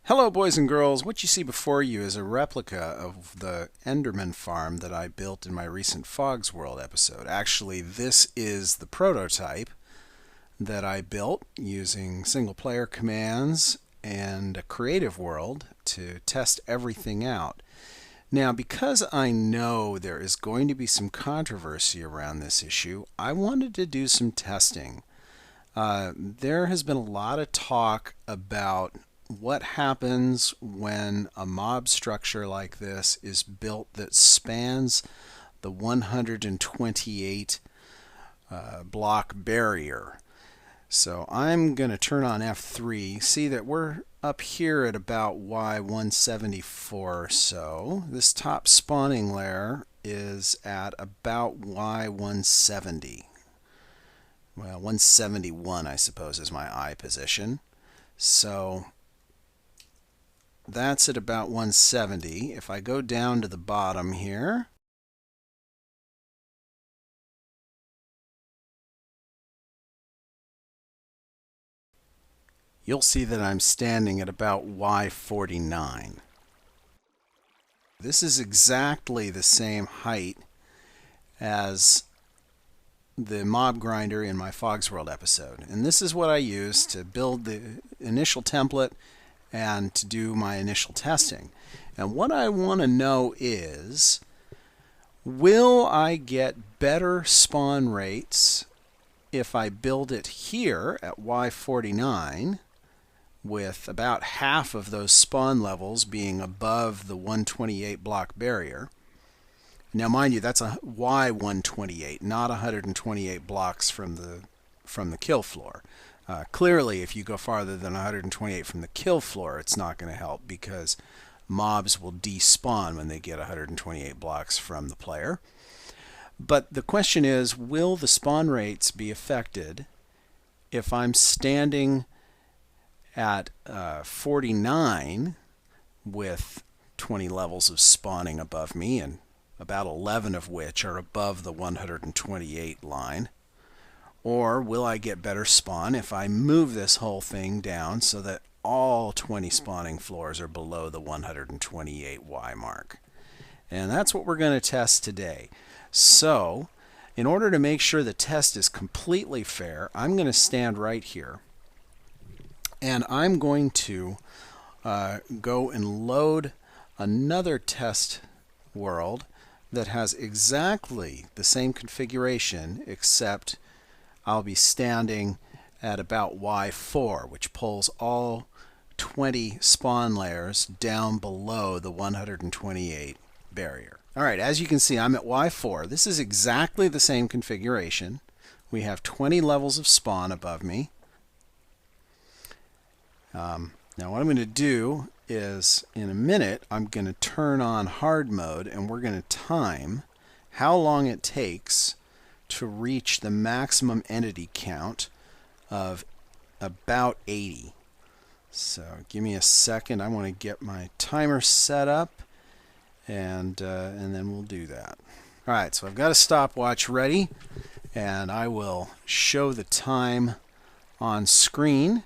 Hello boys and girls, what you see before you is a replica of the Enderman farm that I built in my recent Fog's World episode. Actually, this is the prototype that I built using single player commands and a creative world to test everything out. Now, because I know there is going to be some controversy around this issue, I wanted to do some testing. There has been a lot of talk about what happens when a mob structure like this is built that spans the 128 block barrier. So I'm going to turn on F3. See that we're up here at about Y174 or so. This top spawning layer is at about Y170. Well, 171 I suppose is my eye position. So that's at about 170. If I go down to the bottom here, you'll see that I'm standing at about Y49. This is exactly the same height as the mob grinder in my Fog's World episode. And this is what I used to build the initial template and to do my initial testing. And what I want to know is, will I get better spawn rates if I build it here at Y49 with about half of those spawn levels being above the 128 block barrier? Now mind you, that's a Y128, not 128 blocks from the kill floor. Clearly, if you go farther than 128 from the kill floor, it's not going to help because mobs will despawn when they get 128 blocks from the player. But the question is, will the spawn rates be affected if I'm standing at 49 with 20 levels of spawning above me, and about 11 of which are above the 128 line? Or will I get better spawn if I move this whole thing down so that all 20 spawning floors are below the 128 Y mark? And that's what we're going to test today. So, in order to make sure the test is completely fair, I'm going to stand right here. And I'm going to go and load another test world that has exactly the same configuration, except I'll be standing at about Y4, which pulls all 20 spawn layers down below the 128 barrier. Alright, as you can see, I'm at Y4. This is exactly the same configuration. We have 20 levels of spawn above me. Now what I'm going to do is, in a minute, I'm going to turn on hard mode and we're going to time how long it takes to reach the maximum entity count of about 80. So give me a second. I want to get my timer set up, and then we'll do that. All right, so I've got a stopwatch ready, and I will show the time on screen.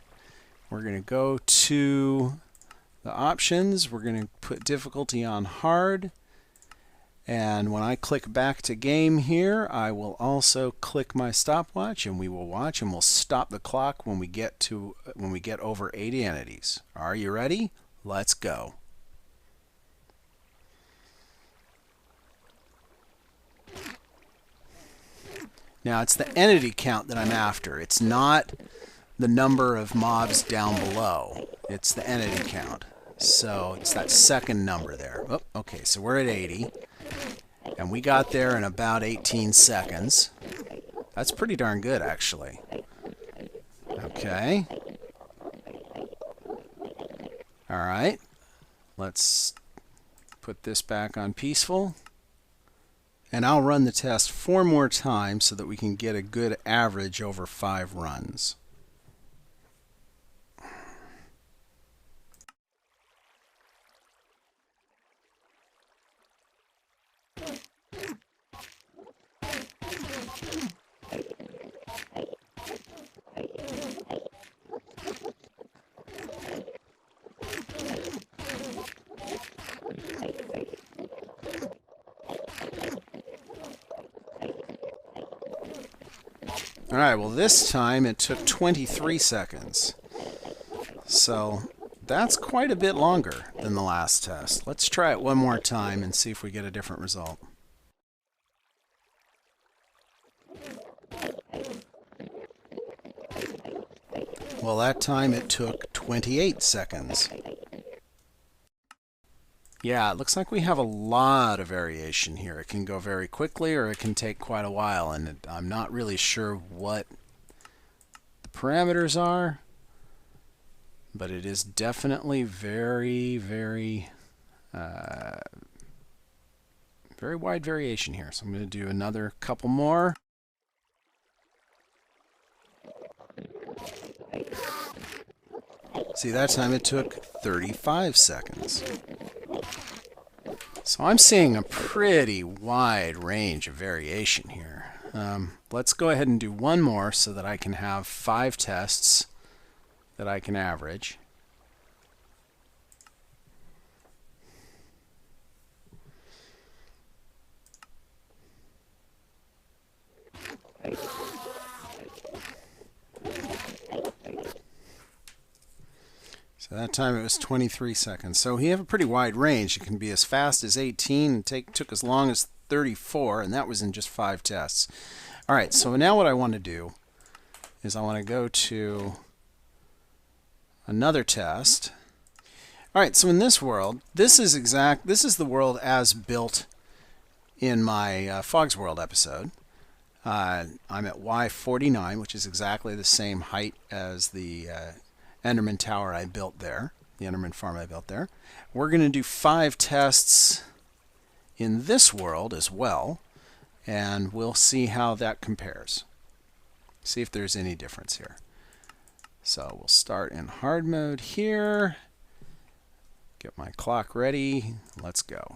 We're going to go to the options. We're going to put difficulty on hard. And when I click back to game here, I will also click my stopwatch, and we will watch, and we'll stop the clock when we get over 80 entities. Are you ready? Let's go. Now it's the entity count that I'm after. It's not the number of mobs down below. It's the entity count. So it's that second number there. Oh, okay, so we're at 80. And we got there in about 18 seconds. That's pretty darn good, actually. Okay. All right. Let's put this back on peaceful. And I'll run the test 4 more times so that we can get a good average over 5 runs. All right, well this time it took 23 seconds. So that's quite a bit longer than the last test. Let's try it one more time and see if we get a different result. Well, that time it took 28 seconds. Yeah, it looks like we have a lot of variation here. It can go very quickly or it can take quite a while, and I'm not really sure what the parameters are, but it is definitely very, very wide variation here. So I'm going to do another couple more. See, that time it took 35 seconds. So I'm seeing a pretty wide range of variation here. Let's go ahead and do one more so that I can have 5 tests that I can average. So that time it was 23 seconds. So you have a pretty wide range. It can be as fast as 18 and took as long as 34, and that was in just 5 tests. All right, so now what I want to do is I want to go to another test. All right, so in this world, this is the world as built in my HFoG's World episode. I'm at Y129, which is exactly the same height as the Enderman Tower I built there, the Enderman farm I built there. We're going to do 5 tests in this world as well, and we'll see how that compares. See if there's any difference here. So we'll start in hard mode here. Get my clock ready. Let's go.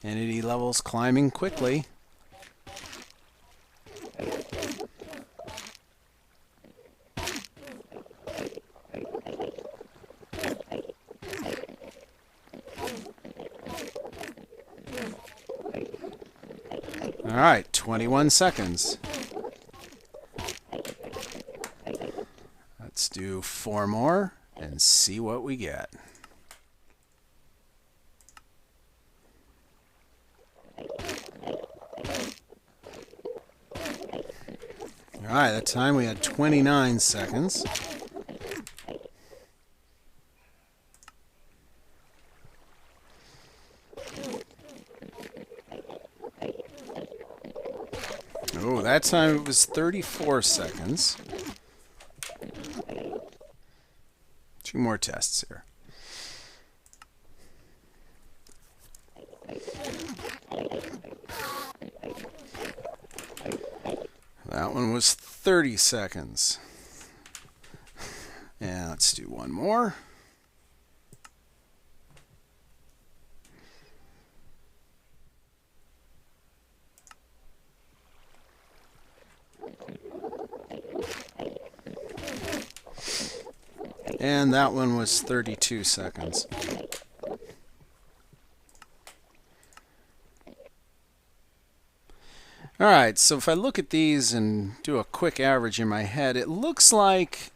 Entity levels climbing quickly. All right, 21 seconds. Let's do 4 more and see what we get. All right, that time we had 29 seconds. Oh, that time it was 34 seconds. 2 more tests here. That one was 30 seconds. And let's do one more. And that one was 32 seconds. Alright, so if I look at these and do a quick average in my head, it looks like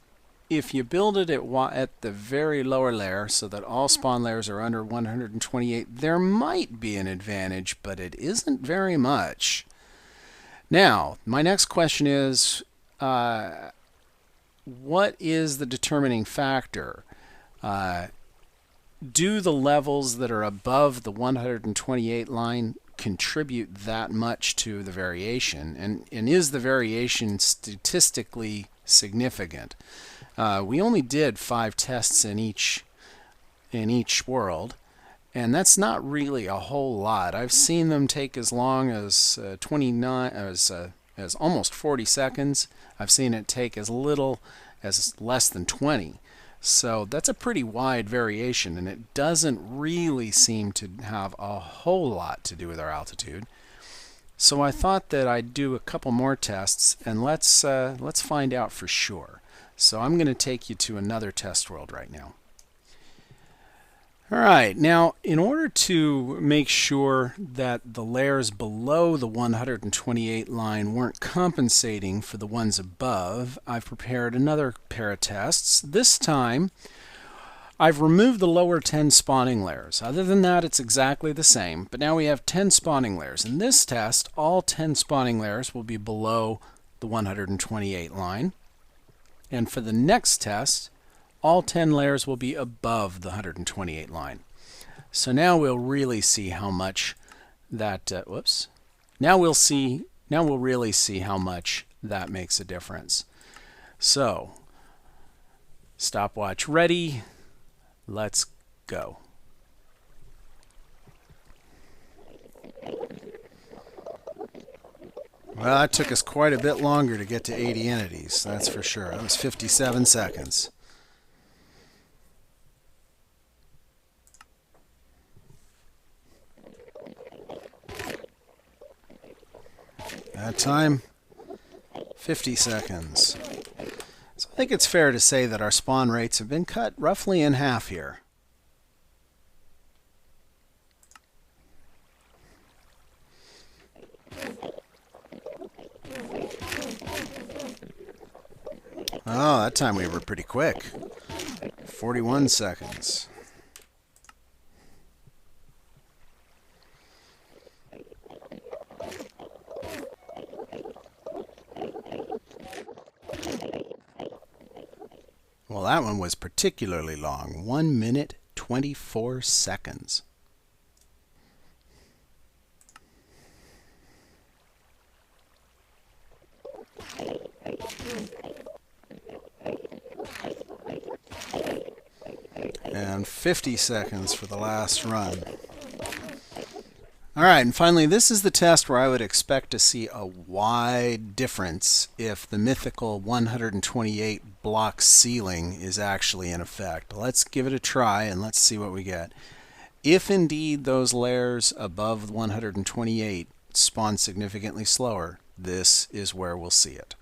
if you build it at the very lower layer so that all spawn layers are under 128, there might be an advantage, but it isn't very much. Now, my next question is, what is the determining factor? Do the levels that are above the 128 line contribute that much to the variation? And is the variation statistically significant? We only did 5 tests in each world, and that's not really a whole lot. I've seen them take as long as 29 as almost 40 seconds. I've seen it take as little as less than 20. So that's a pretty wide variation, and it doesn't really seem to have a whole lot to do with our altitude. So I thought that I'd do a couple more tests, and let's find out for sure. So I'm going to take you to another test world right now. All right, now in order to make sure that the layers below the 128 line weren't compensating for the ones above, I've prepared another pair of tests. This time, I've removed the lower 10 spawning layers. Other than that, it's exactly the same, but now we have 10 spawning layers. In this test, all 10 spawning layers will be below the 128 line. And for the next test, all 10 layers will be above the 128 line. So now we'll really see how much that, Now we'll really see how much that makes a difference. So, stopwatch ready. Let's go. Well, that took us quite a bit longer to get to 80 entities, that's for sure. That was 57 seconds. That time, 50 seconds. So I think it's fair to say that our spawn rates have been cut roughly in half here. Oh, that time we were pretty quick. 41 seconds. Well, that one was particularly long. 1 minute, 24 seconds. And 50 seconds for the last run. All right, and finally, this is the test where I would expect to see a wide difference if the mythical 128 block ceiling is actually in effect. Let's give it a try and let's see what we get. If indeed those layers above 128 spawn significantly slower, this is where we'll see it.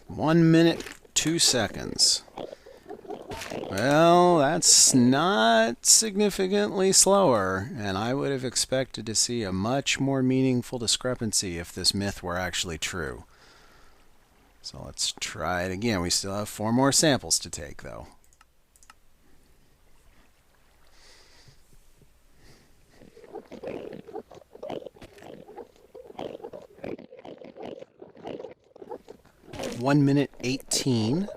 One minute, 2 seconds. Well, that's not significantly slower, and I would have expected to see a much more meaningful discrepancy if this myth were actually true. So let's try it again. We still have 4 more samples to take, though. One minute 18.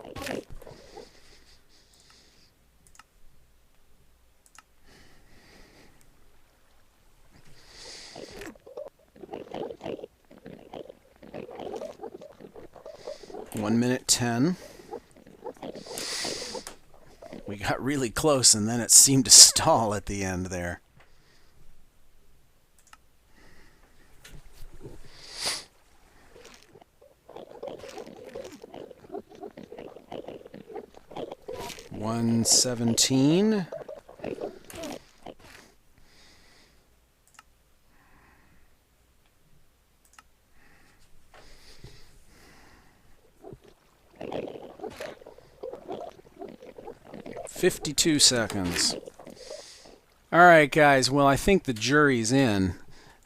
One minute 10. We got really close and then it seemed to stall at the end there. One 17. $52 seconds. All right, guys. Well, I think the jury's in.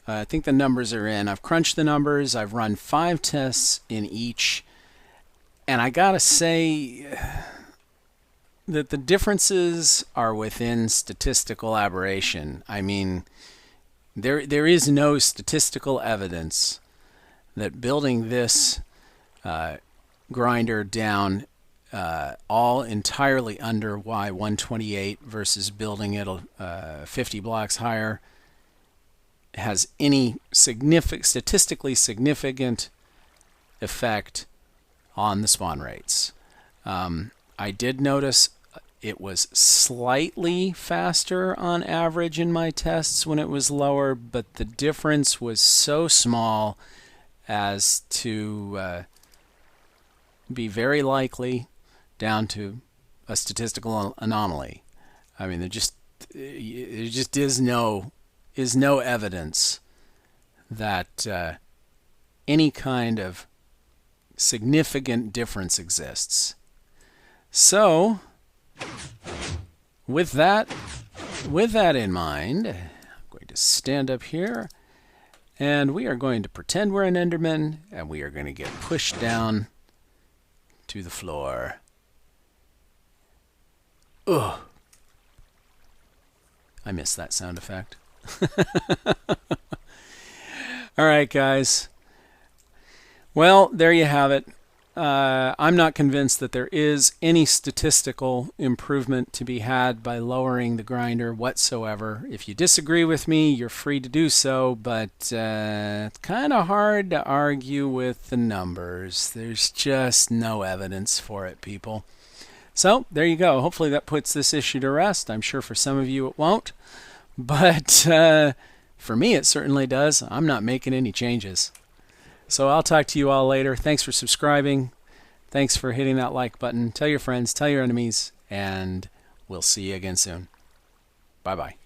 I think the numbers are in. I've crunched the numbers. I've run 5 tests in each. And I gotta say that the differences are within statistical aberration. I mean, there is no statistical evidence that building this grinder down all entirely under Y128 versus building it 50 blocks higher has any statistically significant effect on the spawn rates. I did notice it was slightly faster on average in my tests when it was lower, but the difference was so small as to be very likely down to a statistical anomaly. I mean, there just is no evidence that any kind of significant difference exists. So, with that in mind, I'm going to stand up here, and we are going to pretend we're an Enderman, and we are going to get pushed down to the floor. Ugh. I missed that sound effect. All right, guys. Well, there you have it. I'm not convinced that there is any statistical improvement to be had by lowering the grinder whatsoever. If you disagree with me, you're free to do so, but it's kind of hard to argue with the numbers. There's just no evidence for it, people. So, there you go. Hopefully that puts this issue to rest. I'm sure for some of you it won't, but for me it certainly does. I'm not making any changes. So I'll talk to you all later. Thanks for subscribing. Thanks for hitting that like button. Tell your friends, tell your enemies, and we'll see you again soon. Bye-bye.